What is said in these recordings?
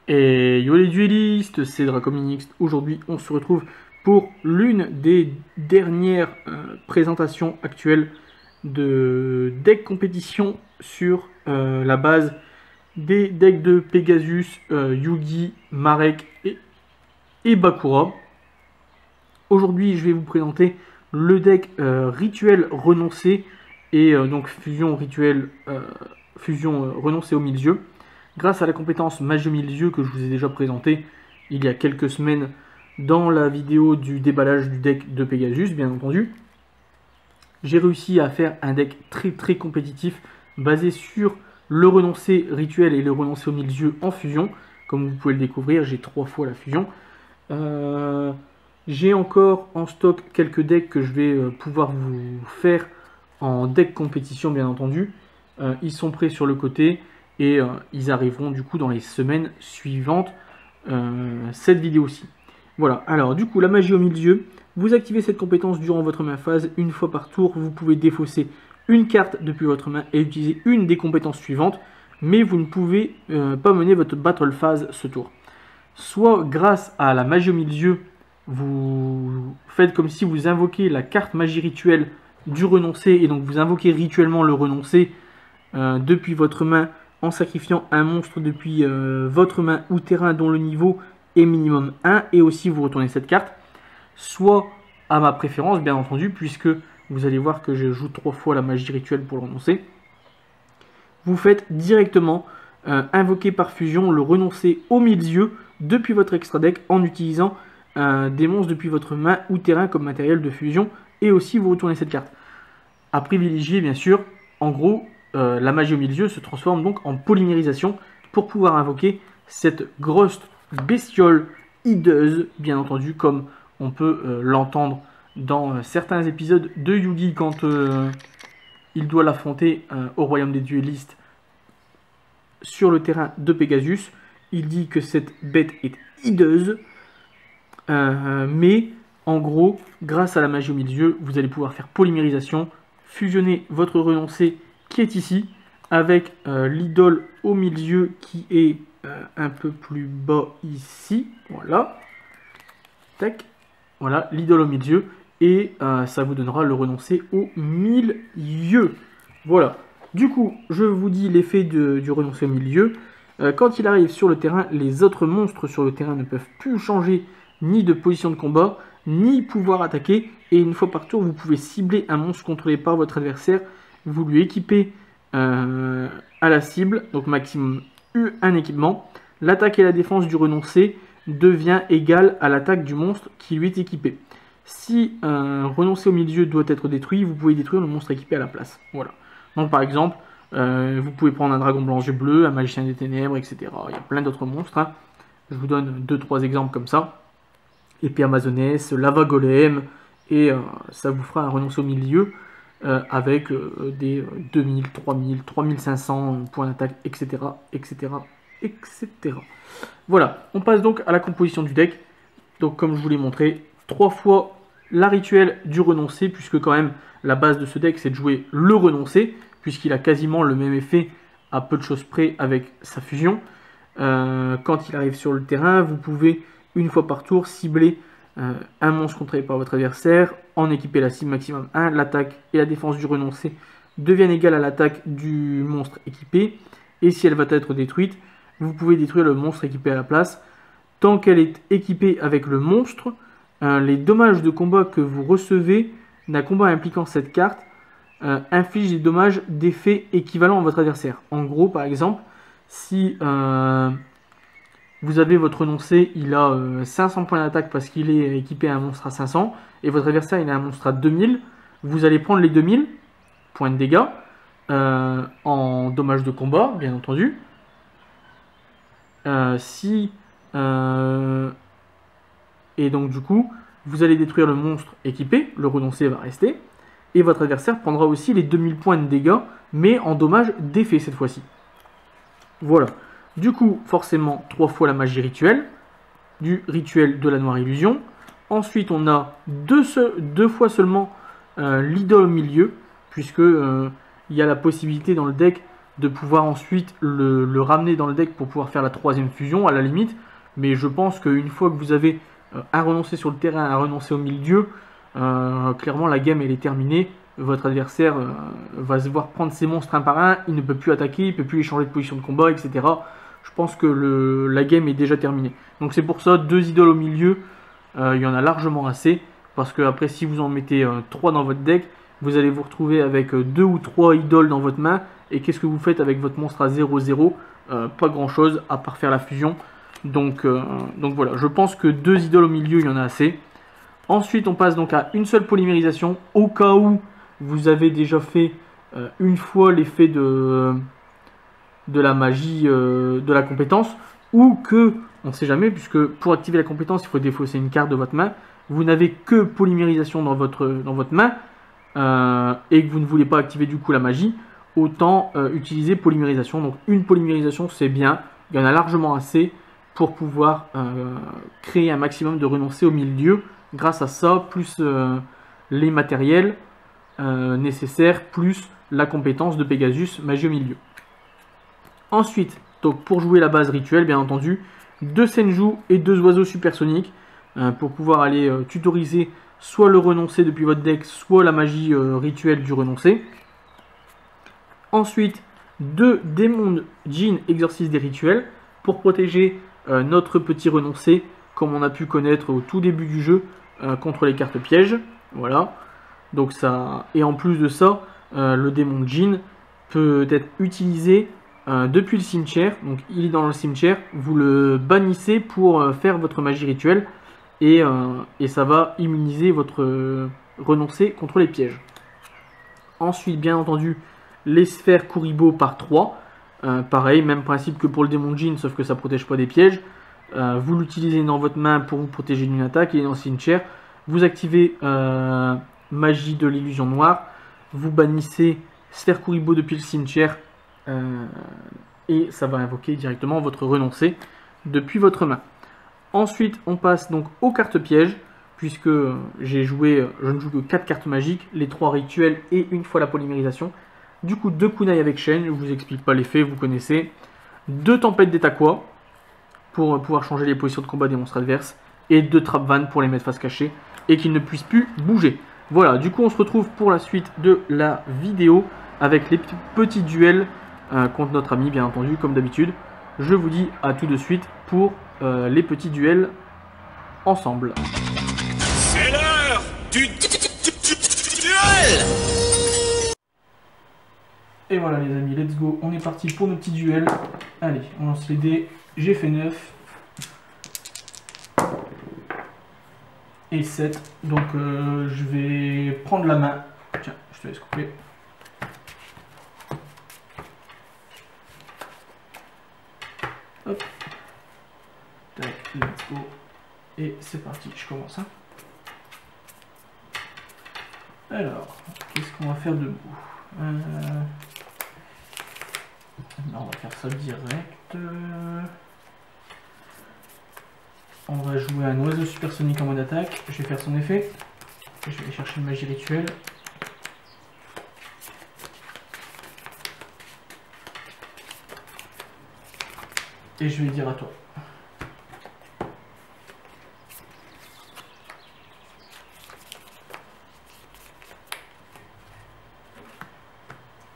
Et yo les duellistes, c'est Dracominix. Aujourd'hui, on se retrouve pour l'une des dernières présentations actuelles de deck compétition sur la base des decks de Pegasus, Yugi, Marek et Bakura. Aujourd'hui, je vais vous présenter le deck rituel renoncé et donc fusion rituel fusion renoncé au milieu. Grâce à la compétence magie au milieu que je vous ai déjà présentée il y a quelques semaines dans la vidéo du déballage du deck de Pegasus, bien entendu, j'ai réussi à faire un deck très compétitif basé sur le renoncé rituel et le renoncé au milieu en fusion. Comme vous pouvez le découvrir, j'ai 3 fois la fusion. J'ai encore en stock quelques decks que je vais pouvoir vous faire en deck compétition, bien entendu. Ils sont prêts sur le côté et ils arriveront du coup dans les semaines suivantes cette vidéo-ci. Voilà, alors du coup la magie au milieu, vous activez cette compétence durant votre main phase, une fois par tour, vous pouvez défausser une carte depuis votre main et utiliser une des compétences suivantes, mais vous ne pouvez pas mener votre battle phase ce tour. Soit grâce à la magie au milieu, vous faites comme si vous invoquez la carte magie rituelle du renoncé, et donc vous invoquez rituellement le renoncé depuis votre main en sacrifiant un monstre depuis votre main ou terrain dont le niveau est minimum 1, et aussi vous retournez cette carte, soit à ma préférence bien entendu, puisque vous allez voir que je joue 3 fois la magie rituelle pour le renoncer. Vous faites directement invoquer par fusion le renoncer au milieu depuis votre extra deck en utilisant des monstres depuis votre main ou terrain comme matériel de fusion, et aussi vous retournez cette carte. À privilégier bien sûr, en gros, la magie au milieu se transforme donc en polymérisation pour pouvoir invoquer cette grosse bestiole hideuse, bien entendu, comme on peut l'entendre dans certains épisodes de Yugi quand il doit l'affronter au royaume des duellistes sur le terrain de Pegasus. Il dit que cette bête est hideuse, mais en gros, grâce à la magie au milieu, vous allez pouvoir faire polymérisation, fusionner votre renoncé qui est ici, avec l'idole au milieu qui est un peu plus bas ici, voilà, tac, voilà, l'idole au milieu, et ça vous donnera le renoncé au milieu, voilà. Du coup, je vous dis l'effet du renoncé au milieu. Quand il arrive sur le terrain, les autres monstres sur le terrain ne peuvent plus changer ni de position de combat, ni pouvoir attaquer, et une fois par tour, vous pouvez cibler un monstre contrôlé par votre adversaire, vous lui équipez à la cible, donc maximum un équipement. L'attaque et la défense du renoncé devient égale à l'attaque du monstre qui lui est équipé. Si un renoncé au milieu doit être détruit, vous pouvez détruire le monstre équipé à la place. Voilà. Donc par exemple, vous pouvez prendre un dragon blanc et bleu, un magicien des ténèbres, etc. Il y a plein d'autres monstres. Hein. Je vous donne 2-3 exemples comme ça. Épée amazonesse, lava golem, et ça vous fera un renoncé au milieu avec des 2000, 3000, 3500 points d'attaque, etc., etc., etc. Voilà, on passe donc à la composition du deck. Donc comme je vous l'ai montré, 3 fois la rituelle du renoncé, puisque quand même la base de ce deck c'est de jouer le renoncé, puisqu'il a quasiment le même effet à peu de choses près avec sa fusion. Quand il arrive sur le terrain, vous pouvez une fois par tour cibler un monstre contrôlé par votre adversaire, en équiper la cible maximum 1, l'attaque et la défense du renoncé deviennent égales à l'attaque du monstre équipé, et si elle va être détruite, vous pouvez détruire le monstre équipé à la place. Tant qu'elle est équipée avec le monstre, les dommages de combat que vous recevez d'un combat impliquant cette carte infligent des dommages d'effet équivalents à votre adversaire. En gros, par exemple, si vous avez votre renoncé, il a 500 points d'attaque parce qu'il est équipé à un monstre à 500, et votre adversaire il a un monstre à 2000, vous allez prendre les 2000 points de dégâts en dommages de combat, bien entendu. Et donc du coup, vous allez détruire le monstre équipé, le renoncé va rester, et votre adversaire prendra aussi les 2000 points de dégâts, mais en dommages d'effet cette fois-ci. Voilà. Du coup, forcément, 3 fois la magie rituelle, du rituel de la noire illusion. Ensuite, on a 2 fois seulement l'idole au milieu, puisque il y a la possibilité dans le deck de pouvoir ensuite le ramener dans le deck pour pouvoir faire la troisième fusion à la limite. Mais je pense qu'une fois que vous avez un renoncé sur le terrain, un renoncé au milieu, clairement la game elle est terminée. Votre adversaire va se voir prendre ses monstres un par un, il ne peut plus attaquer, il ne peut plus échanger de position de combat, etc. Je pense que la game est déjà terminée. Donc c'est pour ça, 2 idoles au milieu, il y en a largement assez. Parce que après, si vous en mettez 3 dans votre deck, vous allez vous retrouver avec 2 ou 3 idoles dans votre main. Et qu'est-ce que vous faites avec votre monstre à 0-0 Pas grand chose, à part faire la fusion. Donc voilà, je pense que 2 idoles au milieu, il y en a assez. Ensuite, on passe donc à une seule polymérisation, au cas où vous avez déjà fait une fois l'effet de la magie de la compétence, ou que, on ne sait jamais, puisque pour activer la compétence, il faut défausser une carte de votre main. Vous n'avez que polymérisation dans votre main, et que vous ne voulez pas activer du coup la magie, autant utiliser polymérisation. Donc une polymérisation, c'est bien, il y en a largement assez pour pouvoir créer un maximum de renoncés au milieu. Grâce à ça, plus les matériels nécessaires, plus la compétence de Pegasus, magie au milieu. Ensuite, donc pour jouer la base rituelle, bien entendu, 2 Senju et 2 oiseaux supersoniques pour pouvoir aller tutoriser soit le renoncé depuis votre deck, soit la magie rituelle du renoncé. Ensuite, 2 démons Jin exorcisent des rituels pour protéger notre petit renoncé, comme on a pu connaître au tout début du jeu, contre les cartes pièges. Voilà. Donc ça, et en plus de ça, le démon Jin peut être utilisé depuis le cimetière. Donc il est dans le cimetière, vous le bannissez pour faire votre magie rituelle, et ça va immuniser votre renoncé contre les pièges. Ensuite, bien entendu, les sphères Kuribo par 3. Pareil, même principe que pour le démon Jin, sauf que ça ne protège pas des pièges. Vous l'utilisez dans votre main pour vous protéger d'une attaque, et dans le cimetière, vous activez magie de l'illusion noire, vous bannissez sphère Kuribo depuis le cimetière, et ça va invoquer directement votre renoncé depuis votre main. Ensuite, on passe donc aux cartes pièges, puisque je ne joue que 4 cartes magiques, les 3 rituels et une fois la polymérisation. Du coup, 2 kunai avec chaîne, je ne vous explique pas l'effet, vous connaissez. 2 tempêtes d'Etakwa, pour pouvoir changer les positions de combat des monstres adverses. Et 2 trap van pour les mettre face cachée, et qu'ils ne puissent plus bouger. Voilà, du coup on se retrouve pour la suite de la vidéo, avec les petits duels contre notre ami, bien entendu, comme d'habitude. Je vous dis à tout de suite pour les petits duels ensemble. C'est l'heure du duel! Et voilà les amis, let's go, on est parti pour nos petits duels. Allez, on lance les dés, j'ai fait 9. Et 7, donc je vais prendre la main. Tiens, je te laisse couper. Hop. Tac, let's go. Et c'est parti, je commence. Hein. Alors, qu'est-ce qu'on va faire debout on va faire ça direct. On va jouer un oiseau supersonique en mode attaque. Je vais faire son effet. Je vais aller chercher une magie rituelle. Et je vais dire à toi.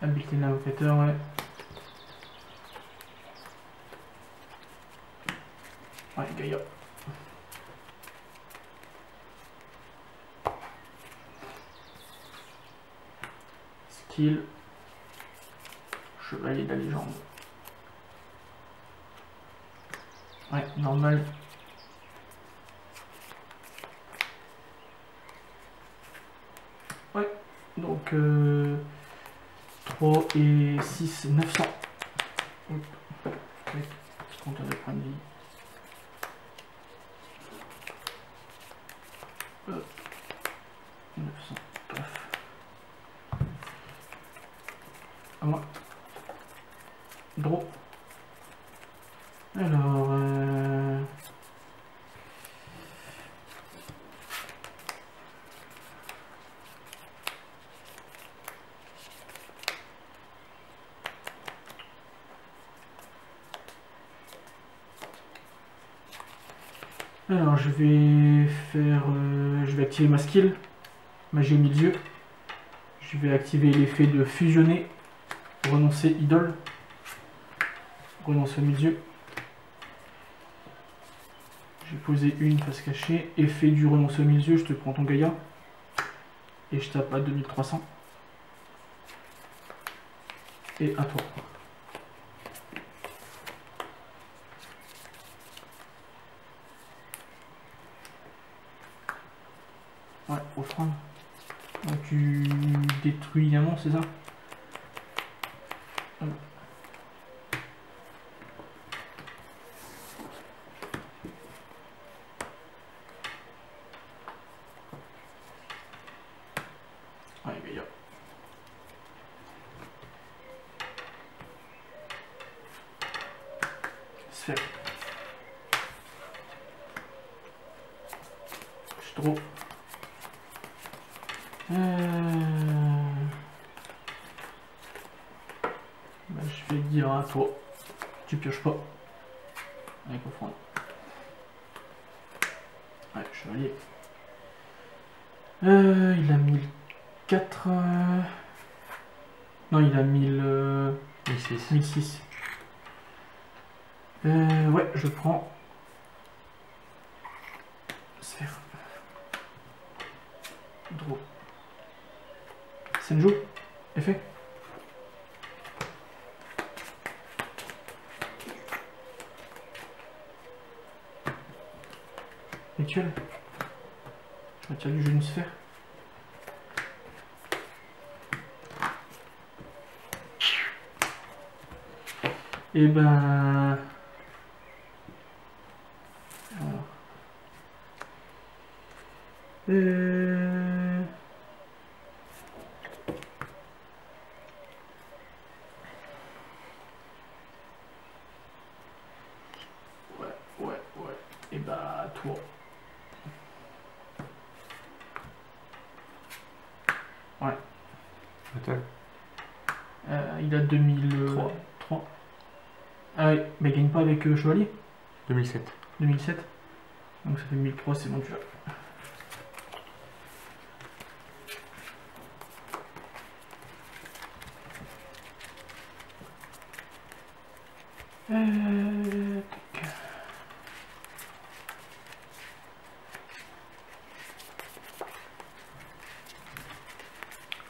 Habileté de l'invocateur, ouais. Ouais, Gaïa. Skill. Chevalier de la légende. Ouais, normal. Ouais, donc 3 et 6, 900. Hop. Ouais, petit compteur de points de vie. Hop. 900, paf. À moi. Draw. Alors, Alors je vais faire... je vais activer ma skill, magie au milieu. Je vais activer l'effet de fusionner, renoncer idole, renoncer au milieu. Je vais poser une face cachée, effet du renoncer au milieu, je te prends ton Gaïa. Et je tape à 2300. Et à toi. Ouais, offrande. Donc tu détruis un monstre, c'est ça? Ouais, mais sphère. Je suis trop. Bah, je vais dire à toi, tu pioches pas avec offrande. Ouais, chevalier. Il a 1004. Non, il a 1006. 1006. Ouais, je prends. Sphère. Draw. Senju. Effet. Rituel. Je retire du jeu une sphère. Et ben... Alors. Ouais. Et bah toi. Ouais. Il a 2003. Ah oui, mais il gagne pas avec chevalier. 2007. 2007. Donc ça fait 1003, c'est bon, tu vas. Tac.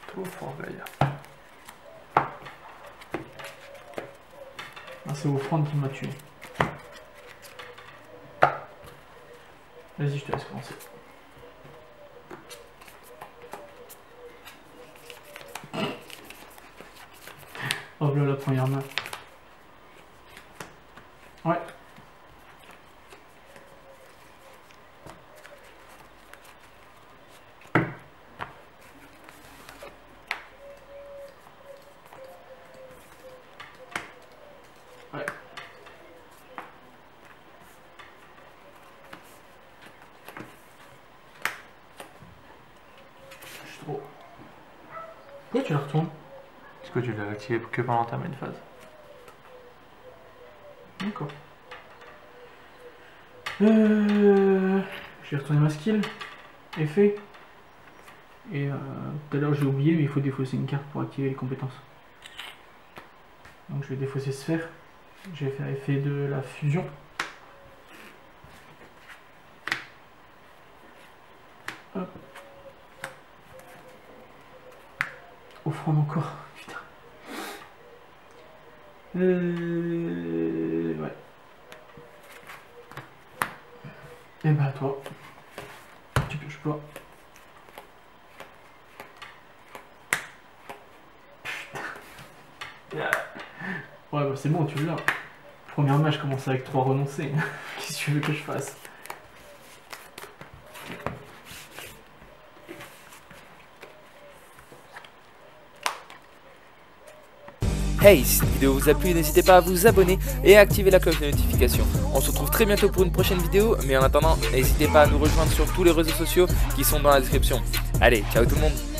Trop fort, Gaïa. Ah, c'est offrande qui m'a tué. Vas-y, je te laisse commencer. Oh, voilà la première main. Ouais. Ouais. Je suis trop. Pourquoi tu la retournes? Parce que tu l'as activé que pendant ta main phase. D'accord. Je vais retourner ma skill. Effet. Et tout à l'heure j'ai oublié, mais il faut défausser une carte pour activer les compétences. Donc je vais défausser sphère. Je vais faire effet de la fusion. Hop. Offrande encore. Putain. Ouais. Et bah toi. Tu pioches pas. Ouais, bah c'est bon, tu l'as. Première match, je commence avec 3 renoncés. Qu'est-ce que tu veux que je fasse? Hey, si cette vidéo vous a plu, n'hésitez pas à vous abonner et à activer la cloche de notification. On se retrouve très bientôt pour une prochaine vidéo, mais en attendant, n'hésitez pas à nous rejoindre sur tous les réseaux sociaux qui sont dans la description. Allez, ciao tout le monde!